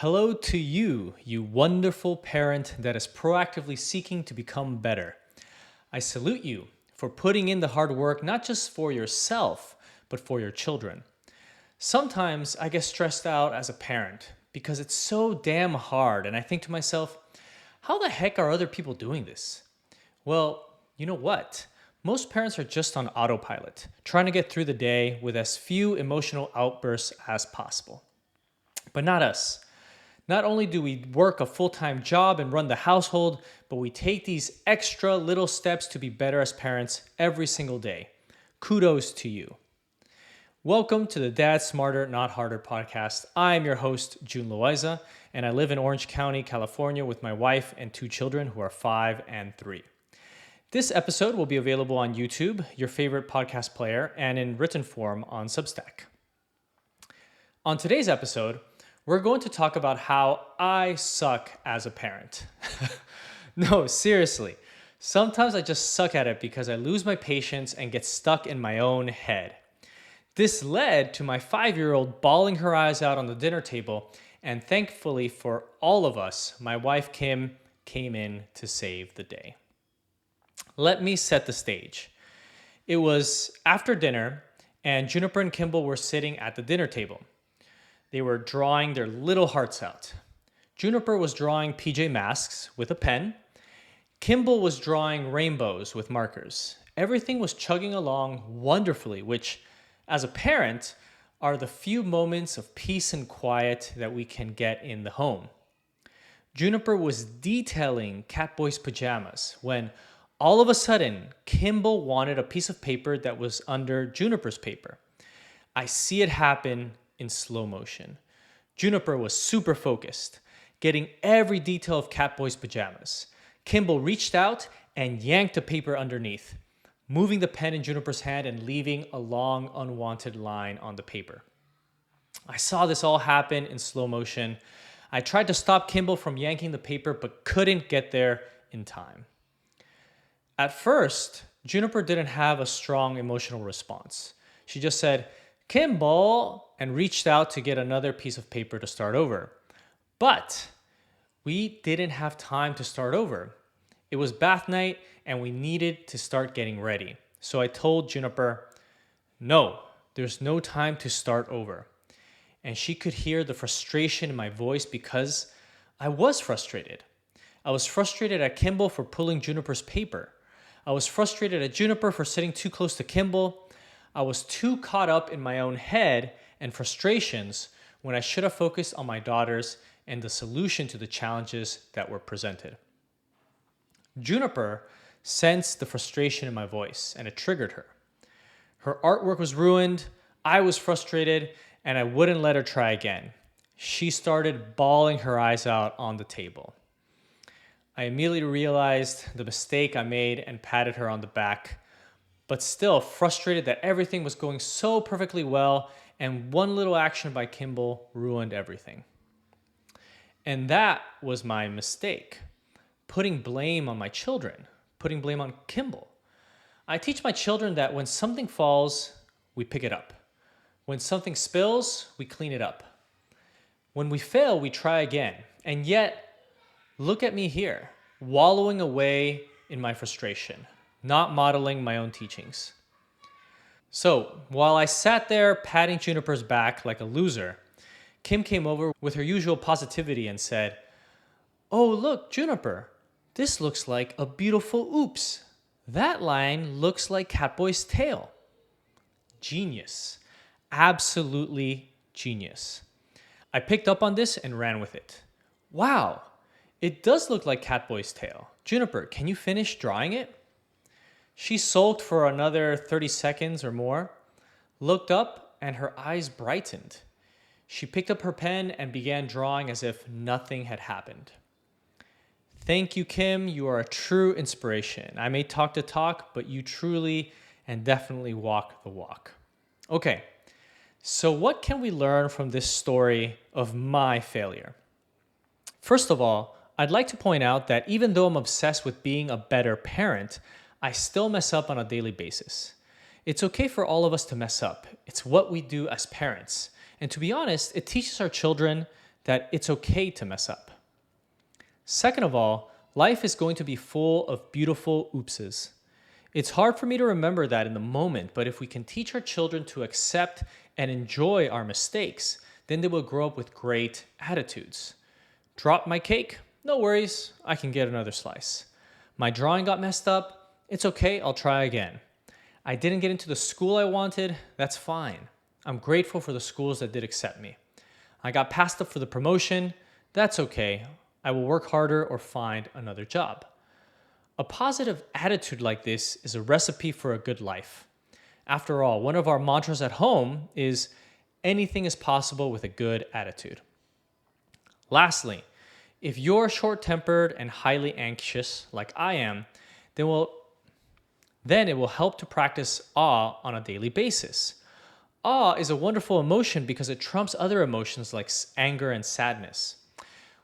Hello to you, you wonderful parent that is proactively seeking to become better. I salute you for putting in the hard work not just for yourself, but for your children. Sometimes I get stressed out as a parent because it's so damn hard, and I think to myself, how the heck are other people doing this? Well, you know what? Most parents are just on autopilot, trying to get through the day with as few emotional outbursts as possible. But not us. Not only do we work a full-time job and run the household, but we take these extra little steps to be better as parents every single day. Kudos to you. Welcome to the Dad Smarter, Not Harder podcast. I'm your host, June Loaiza, and I live in Orange County, California with my wife and two children who are 5 and 3. This episode will be available on YouTube, your favorite podcast player, and in written form on Substack. On today's episode, we're going to talk about how I suck as a parent. No, seriously. Sometimes I just suck at it because I lose my patience and get stuck in my own head. This led to my 5-year-old bawling her eyes out on the dinner table, and thankfully for all of us, my wife Kim came in to save the day. Let me set the stage. It was after dinner, and Juniper and Kimbal were sitting at the dinner table. They were drawing their little hearts out. Juniper was drawing PJ Masks with a pen. Kimbal was drawing rainbows with markers. Everything was chugging along wonderfully, which, as a parent, are the few moments of peace and quiet that we can get in the home. Juniper was detailing Catboy's pajamas when all of a sudden, Kimbal wanted a piece of paper that was under Juniper's paper. I see it happen in slow motion. Juniper was super focused, getting every detail of Catboy's pajamas. Kimbal reached out and yanked the paper underneath, moving the pen in Juniper's hand and leaving a long, unwanted line on the paper. I saw this all happen in slow motion. I tried to stop Kimbal from yanking the paper, but couldn't get there in time. At first, Juniper didn't have a strong emotional response. She just said, "Kimbal," and reached out to get another piece of paper to start over. But we didn't have time to start over. It was bath night and we needed to start getting ready. So I told Juniper, "No, there's no time to start over." And she could hear the frustration in my voice because I was frustrated. I was frustrated at Kimbal for pulling Juniper's paper. I was frustrated at Juniper for sitting too close to Kimbal. I was too caught up in my own head and frustrations when I should have focused on my daughters and the solution to the challenges that were presented. Juniper sensed the frustration in my voice, and it triggered her. Her artwork was ruined, I was frustrated, and I wouldn't let her try again. She started bawling her eyes out on the table. I immediately realized the mistake I made and patted her on the back, but still frustrated that everything was going so perfectly well and one little action by Kimbal ruined everything. And that was my mistake, putting blame on my children, putting blame on Kimbal. I teach my children that when something falls, we pick it up. When something spills, we clean it up. When we fail, we try again. And yet, look at me here, wallowing away in my frustration, not modeling my own teachings. So, while I sat there patting Juniper's back like a loser, Kim came over with her usual positivity and said, "Oh, look, Juniper, this looks like a beautiful oops. That line looks like Catboy's tail." Genius. Absolutely genius. I picked up on this and ran with it. Wow, it does look like Catboy's tail. Juniper, can you finish drawing it? She sulked for another 30 seconds or more, looked up, and her eyes brightened. She picked up her pen and began drawing as if nothing had happened. Thank you, Kim. You are a true inspiration. I may talk the talk, but you truly and definitely walk the walk. Okay, so what can we learn from this story of my failure? First of all, I'd like to point out that even though I'm obsessed with being a better parent, I still mess up on a daily basis. It's okay for all of us to mess up. It's what we do as parents. And to be honest, it teaches our children that it's okay to mess up. Second of all, life is going to be full of beautiful oopses. It's hard for me to remember that in the moment, but if we can teach our children to accept and enjoy our mistakes, then they will grow up with great attitudes. Drop my cake? No worries, I can get another slice. My drawing got messed up? It's okay, I'll try again. I didn't get into the school I wanted? That's fine. I'm grateful for the schools that did accept me. I got passed up for the promotion? That's okay. I will work harder or find another job. A positive attitude like this is a recipe for a good life. After all, one of our mantras at home is anything is possible with a good attitude. Lastly, if you're short-tempered and highly anxious like I am, then it will help to practice awe on a daily basis. Awe is a wonderful emotion because it trumps other emotions like anger and sadness.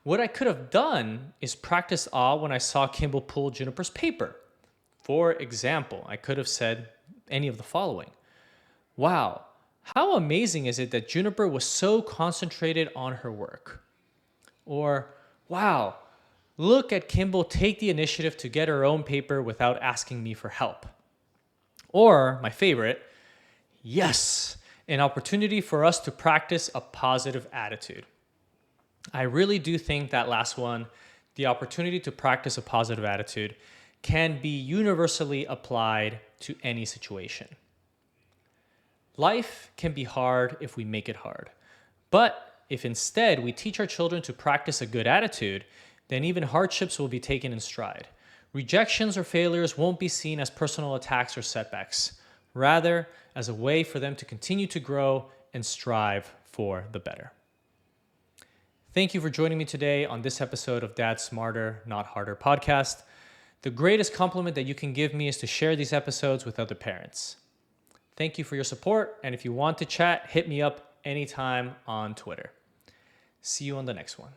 What I could have done is practice awe when I saw Kimbal pull Juniper's paper. For example, I could have said any of the following. Wow, how amazing is it that Juniper was so concentrated on her work? Or, wow, look at Kimbal take the initiative to get her own paper without asking me for help. Or, my favorite, yes, an opportunity for us to practice a positive attitude. I really do think that last one, the opportunity to practice a positive attitude, can be universally applied to any situation. Life can be hard if we make it hard. But if instead we teach our children to practice a good attitude, then even hardships will be taken in stride. Rejections or failures won't be seen as personal attacks or setbacks, rather as a way for them to continue to grow and strive for the better. Thank you for joining me today on this episode of Dad Smarter, Not Harder podcast. The greatest compliment that you can give me is to share these episodes with other parents. Thank you for your support, and if you want to chat, hit me up anytime on Twitter. See you on the next one.